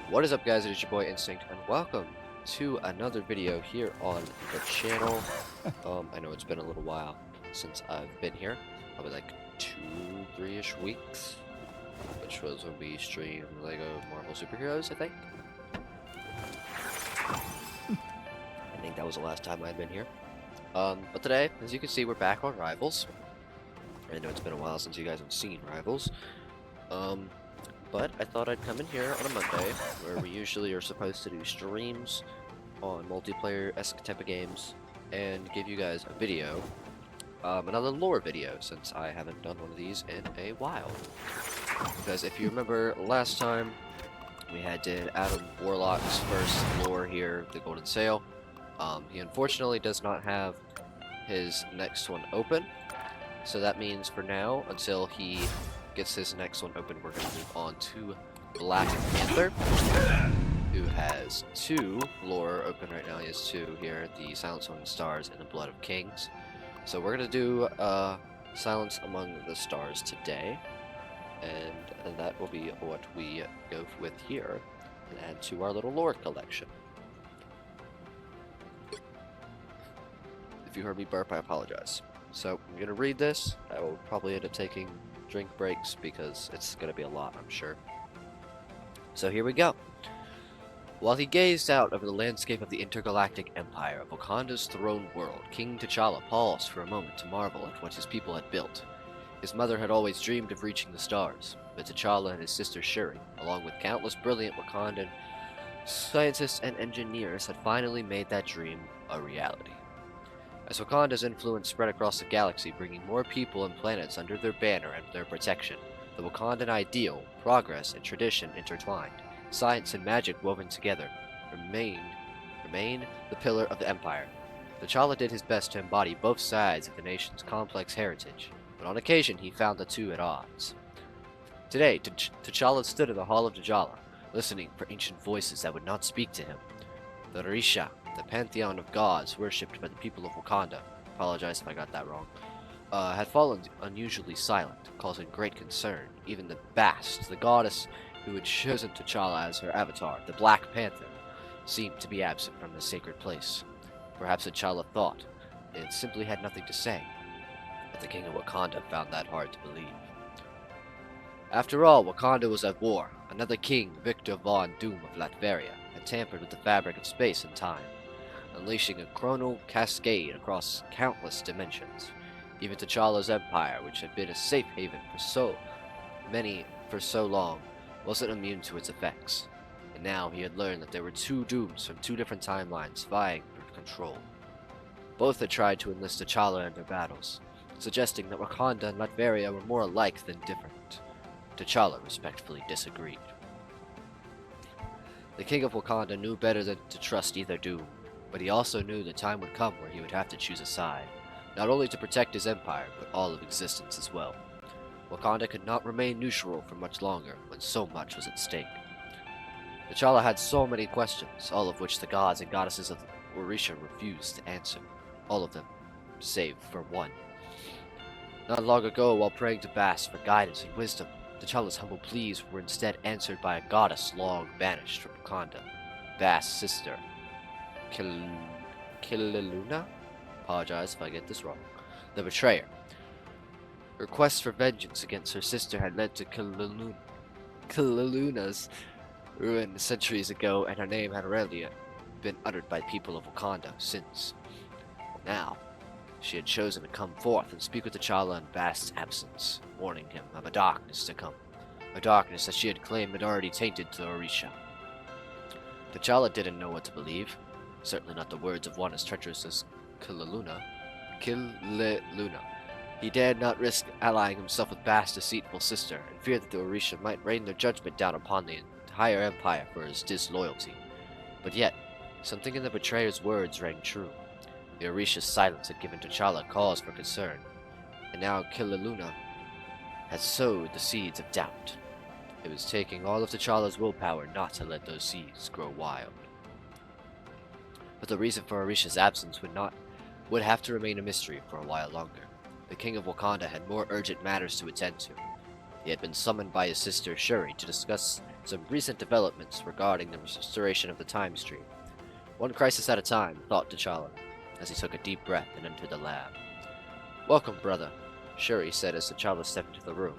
What is up, guys? It is your boy Instinct, and welcome to another video here on the channel. I know it's been a little while since I've been here, probably like 2-3-ish weeks, which was when we streamed Lego Marvel Superheroes, I think. I think that was the last time I'd been here. But today, as you can see, we're back on Rivals. I know it's been a while since you guys have seen Rivals. But I thought I'd come in here on a Monday, where we usually are supposed to do streams on multiplayer-esque type of games, and give you guys a video, another lore video, since I haven't done one of these in a while. Because if you remember last time, we did Adam Warlock's first lore here, the Golden Sail. He unfortunately does not have his next one open, so that means for now, until he gets his next one open, we're going to move on to Black Panther, who has 2 lore open right now. He has 2 here, the Silence Among the Stars and the Blood of Kings. So we're going to do Silence Among the Stars today, and that will be what we go with here and add to our little lore collection. If you heard me burp, I apologize. So I'm going to read this. I will probably end up taking drink breaks because it's going to be a lot, I'm sure. So here we go. While he gazed out over the landscape of the intergalactic empire of Wakanda's throne world, King T'Challa paused for a moment to marvel at what his people had built. His mother had always dreamed of reaching the stars, but T'Challa and his sister Shuri, along with countless brilliant Wakandan scientists and engineers, had finally made that dream a reality. As Wakanda's influence spread across the galaxy, bringing more people and planets under their banner and their protection, the Wakandan ideal, progress, and tradition intertwined, science and magic woven together, remained the pillar of the empire. T'Challa did his best to embody both sides of the nation's complex heritage, but on occasion he found the two at odds. Today, T'Challa stood in the Hall of T'Challa, listening for ancient voices that would not speak to him. The Orisha, the pantheon of gods worshipped by the people of Wakanda, apologize if I got that wrong, had fallen unusually silent, causing great concern. Even the Bast, the goddess who had chosen T'Challa as her avatar, the Black Panther, seemed to be absent from the sacred place. Perhaps T'Challa thought it simply had nothing to say, but the king of Wakanda found that hard to believe. After all, Wakanda was at war. Another king, Victor Von Doom of Latveria, had tampered with the fabric of space and time, unleashing a chronal cascade across countless dimensions. Even T'Challa's empire, which had been a safe haven for so long, wasn't immune to its effects. And now he had learned that there were 2 Dooms from 2 different timelines vying for control. Both had tried to enlist T'Challa in their battles, suggesting that Wakanda and Latveria were more alike than different. T'Challa respectfully disagreed. The king of Wakanda knew better than to trust either Doom, but he also knew the time would come where he would have to choose a side, not only to protect his empire, but all of existence as well. Wakanda could not remain neutral for much longer when so much was at stake. T'Challa had so many questions, all of which the gods and goddesses of Orisha refused to answer. All of them, save for one. Not long ago, while praying to Bast for guidance and wisdom, T'Challa's humble pleas were instead answered by a goddess long banished from Wakanda, Bast's sister, Killaluna? Apologize if I get this wrong. The Betrayer. Her quest for vengeance against her sister had led to Killaluna's ruin centuries ago, and her name had rarely been uttered by people of Wakanda since. Now, she had chosen to come forth and speak with T'Challa in Bast's absence, warning him of a darkness to come, a darkness that she had claimed had already tainted the Orisha. T'Challa didn't know what to believe, certainly not the words of one as treacherous as Killaluna. He dared not risk allying himself with Bast's deceitful sister, and feared that the Orisha might rain their judgment down upon the entire empire for his disloyalty. But yet, something in the betrayer's words rang true. The Orisha's silence had given T'Challa cause for concern, and now Killaluna had sowed the seeds of doubt. It was taking all of T'Challa's willpower not to let those seeds grow wild. But the reason for Orisha's absence would have to remain a mystery for a while longer. The king of Wakanda had more urgent matters to attend to. He had been summoned by his sister Shuri to discuss some recent developments regarding the restoration of the time stream. One crisis at a time, thought T'Challa, as he took a deep breath and entered the lab. "Welcome, brother," Shuri said as T'Challa stepped into the room.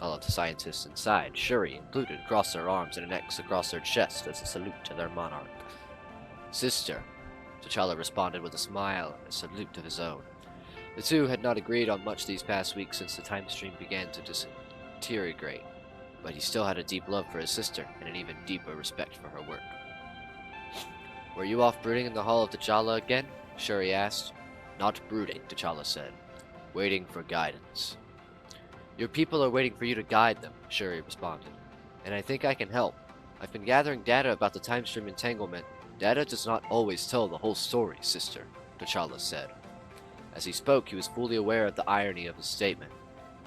All of the scientists inside, Shuri included, crossed their arms and an X across their chest as a salute to their monarch. "Sister," T'Challa responded with a smile and a salute of his own. The two had not agreed on much these past weeks since the time stream began to deteriorate, but he still had a deep love for his sister and an even deeper respect for her work. "Were you off brooding in the Hall of T'Challa again?" Shuri asked. "Not brooding," T'Challa said. "Waiting for guidance." "Your people are waiting for you to guide them," Shuri responded. "And I think I can help. I've been gathering data about the time stream entanglement. Data does not always tell the whole story, sister," T'Challa said. As he spoke, he was fully aware of the irony of his statement.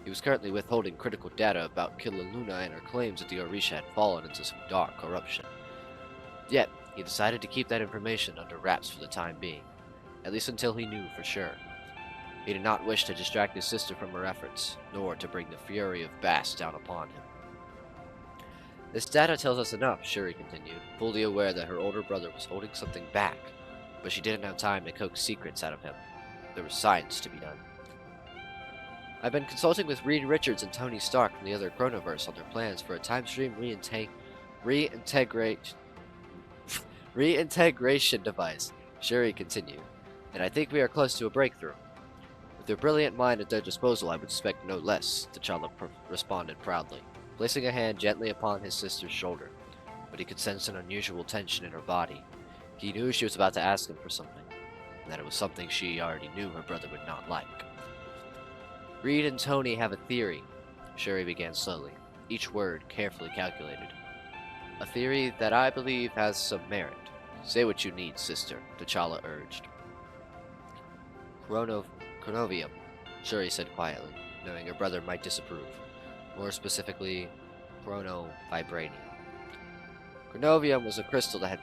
He was currently withholding critical data about Killaluna and her claims that the Orisha had fallen into some dark corruption. Yet, he decided to keep that information under wraps for the time being, at least until he knew for sure. He did not wish to distract his sister from her efforts, nor to bring the fury of Bast down upon him. "This data tells us enough," Shuri continued, fully aware that her older brother was holding something back, but she didn't have time to coax secrets out of him. There was science to be done. "I've been consulting with Reed Richards and Tony Stark from the other Chronoverse on their plans for a time stream reintegration device," Shuri continued, "and I think we are close to a breakthrough. With their brilliant mind at their disposal, I would expect no less," T'Challa responded proudly, placing a hand gently upon his sister's shoulder. But he could sense an unusual tension in her body. He knew she was about to ask him for something, and that it was something she already knew her brother would not like. "Reed and Tony have a theory," Shuri began slowly, each word carefully calculated. "A theory that I believe has some merit. Say what you need, sister," T'Challa urged. Chronovium," Shuri said quietly, knowing her brother might disapprove. More specifically, chronovibranium. Chronovium was a crystal that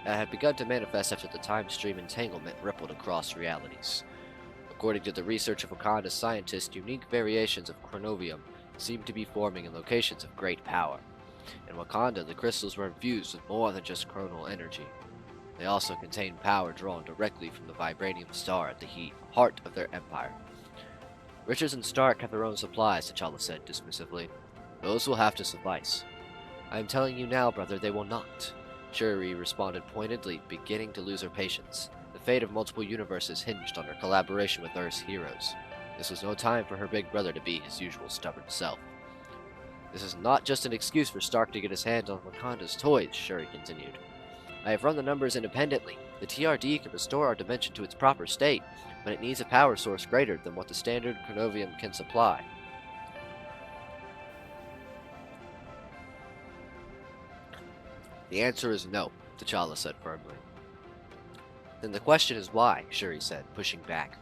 had begun to manifest after the time stream entanglement rippled across realities. According to the research of Wakanda's scientists, unique variations of chronovium seemed to be forming in locations of great power. In Wakanda, the crystals were infused with more than just chronal energy. They also contained power drawn directly from the vibranium star at the heart of their empire. "Richards and Stark have their own supplies," T'Challa said dismissively. "Those will have to suffice." "I am telling you now, brother, they will not," Shuri responded pointedly, beginning to lose her patience. The fate of multiple universes hinged on her collaboration with Earth's heroes. This was no time for her big brother to be his usual stubborn self. "This is not just an excuse for Stark to get his hands on Wakanda's toys," Shuri continued. "I have run the numbers independently. The TRD can restore our dimension to its proper state, but it needs a power source greater than what the standard chronovium can supply." "The answer is no," T'Challa said firmly. "Then the question is why," Shuri said, pushing back.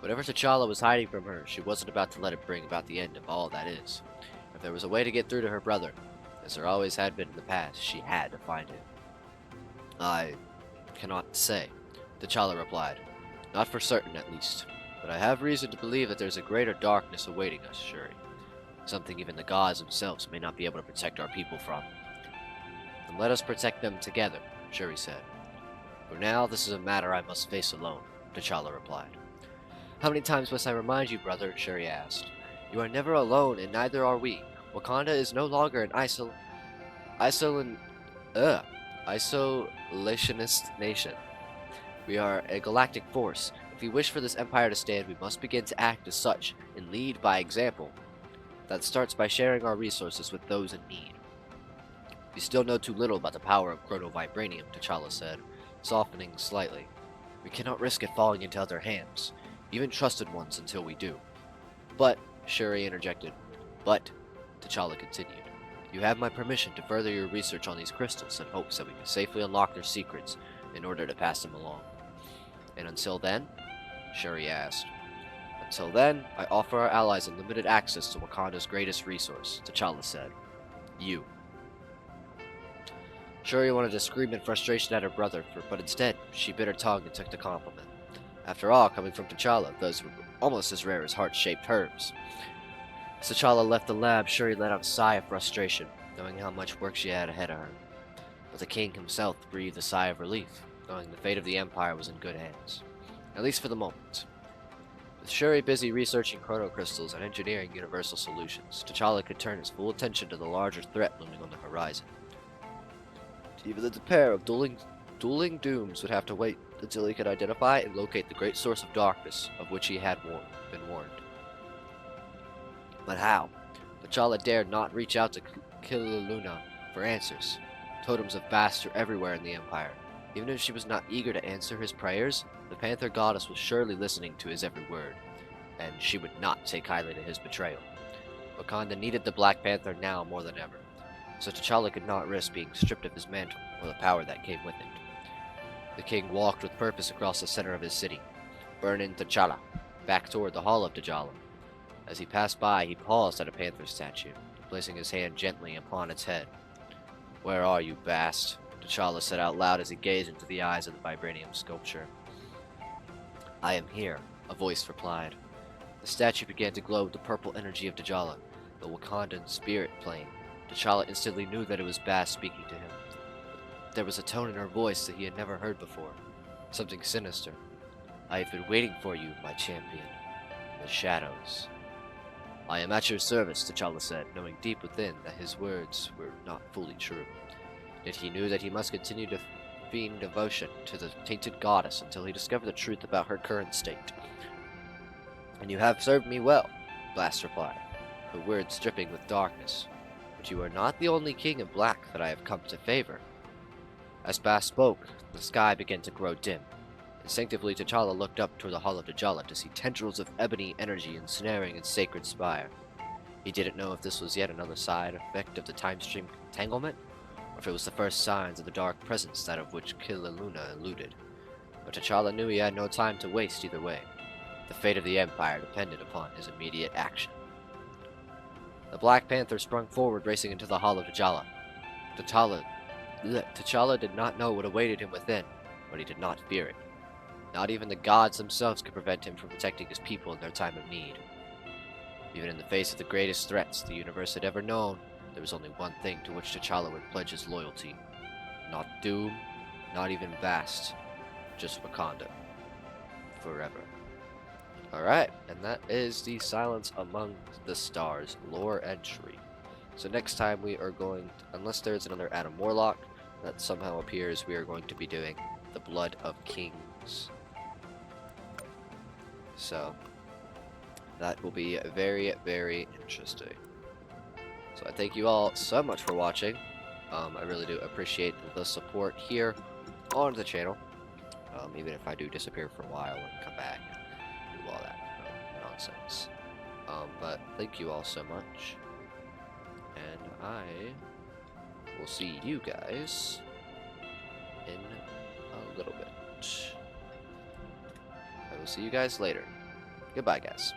Whatever T'Challa was hiding from her, she wasn't about to let it bring about the end of all that is. If there was a way to get through to her brother, as there always had been in the past, she had to find it. "I cannot say," T'Challa replied. "Not for certain, at least. But I have reason to believe that there's a greater darkness awaiting us, Shuri. Something even the gods themselves may not be able to protect our people from." "Then let us protect them together," Shuri said. "For now, this is a matter I must face alone," T'Challa replied. "How many times must I remind you, brother?" Shuri asked. "You are never alone, and neither are we. Wakanda is no longer an isolationist nation. We are a galactic force. If we wish for this empire to stand, we must begin to act as such and lead by example. That starts by sharing our resources with those in need." "We still know too little about the power of chronovibranium," T'Challa said, softening slightly. "We cannot risk it falling into other hands, even trusted ones, until we do." "But," Shuri interjected. "But," T'Challa continued, "you have my permission to further your research on these crystals in hopes that we can safely unlock their secrets in order to pass them along." "And until then?" Shuri asked. "Until then, I offer our allies unlimited access to Wakanda's greatest resource," T'Challa said. "You." Shuri wanted to scream in frustration at her brother, but instead, she bit her tongue and took the compliment. After all, coming from T'Challa, those were almost as rare as heart-shaped herbs. As T'Challa left the lab, Shuri let out a sigh of frustration, knowing how much work she had ahead of her. But the king himself breathed a sigh of relief, knowing the fate of the Empire was in good hands. At least for the moment. With Shuri busy researching chronocrystals and engineering universal solutions, T'Challa could turn his full attention to the larger threat looming on the horizon. Even the pair of dueling dooms would have to wait until he could identify and locate the great source of darkness of which he had been warned. But how? T'Challa dared not reach out to Killaluna for answers. Totems of Bast are everywhere in the Empire. Even if she was not eager to answer his prayers, the Panther Goddess was surely listening to his every word, and she would not take kindly to his betrayal. Wakanda needed the Black Panther now more than ever, so T'Challa could not risk being stripped of his mantle or the power that came with it. The king walked with purpose across the center of his city, burning T'Challa, back toward the Hall of T'Challa. As he passed by, he paused at a panther statue, placing his hand gently upon its head. "Where are you, Bast?" T'Challa said out loud as he gazed into the eyes of the vibranium sculpture. "I am here," a voice replied. The statue began to glow with the purple energy of T'Challa, the Wakandan spirit plane. T'Challa instantly knew that it was Bast speaking to him. There was a tone in her voice that he had never heard before, something sinister. "I have been waiting for you, my champion. The shadows." "I am at your service," T'Challa said, knowing deep within that his words were not fully true. Yet he knew that he must continue to feign devotion to the tainted goddess until he discovered the truth about her current state. "And you have served me well," Bast replied, her words dripping with darkness. "But you are not the only king in black that I have come to favor." As Bast spoke, the sky began to grow dim. Instinctively, T'Challa looked up toward the Hall of T'Challa to see tendrils of ebony energy ensnaring its sacred spire. He didn't know if this was yet another side effect of the time stream entanglement, or if it was the first signs of the dark presence that of which Killaluna alluded. But T'Challa knew he had no time to waste either way. The fate of the Empire depended upon his immediate action. The Black Panther sprung forward, racing into the Hall of T'Challa. T'Challa did not know what awaited him within, but he did not fear it. Not even the gods themselves could prevent him from protecting his people in their time of need. Even in the face of the greatest threats the universe had ever known, there was only one thing to which T'Challa would pledge his loyalty. Not Doom, not even Bast, just Wakanda. Forever. Alright, and that is the Silence Among the Stars lore entry. So next time we are going, unless there's another Adam Warlock that somehow appears, we are going to be doing the Blood of Kings. So that will be very, very interesting. So I thank you all so much for watching. I really do appreciate the support here on the channel. Even if I do disappear for a while and come back and do all that nonsense. But thank you all so much. And I will see you guys in a little bit. I will see you guys later. Goodbye, guys.